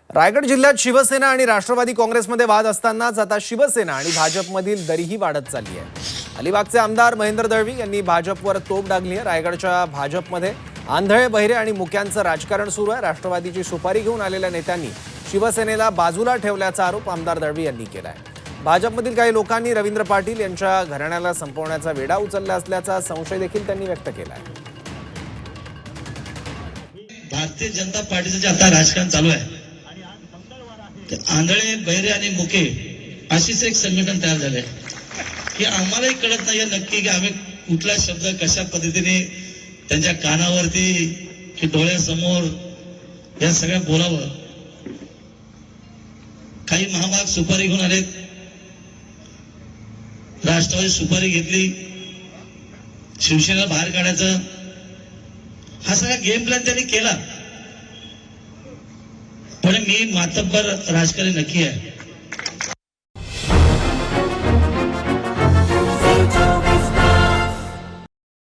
रायगड जिल्ह्यात शिवसेना आणि राष्ट्रवादी काँग्रेसमध्ये वाद असतानाच आता शिवसेना आणि भाजपमधील दरीही वाढत चालली आहे। अलिबागचे आमदार महेंद्र दळवी यांनी भाजपवर तोफ डागली आहे। रायगडच्या भाजपमध्ये आंधळे बहिरे आणि मुक्यांचं राजकारण सुरू आहे। राष्ट्रवादीची सुपारी घेऊन आलेल्या नेत्यांनी शिवसेनेला बाजूला ठेवल्याचा आरोप आमदार दळवी यांनी केला आहे। भाजपमधील काही लोकांनी रवींद्र पाटील यांच्या घराण्याला संपवण्याचा वेढा उचलला असल्याचा संशय देखील त्यांनी व्यक्त केला आहे। भारतीय जनता पार्टीचं जे आता राजकारण चालू आहे, आंधळे बहिरे आणि मुके अशीच एक संघटन तयार झाले की आम्हालाही कळत नाहीये नक्की की आम्ही कुठला शब्द कशा पद्धतीने त्यांच्या कानावरती की डोळ्यासमोर या सगळ्या बोलावं। काही महामाग सुपारी घेऊन आलेत, राष्ट्रवादी सुपारी घेतली, शिवसेनेला बाहेर काढायचं हा सगळा गेम प्लॅन त्यांनी केला। पण मी मातब्बर राजकारणी नक्की आहे।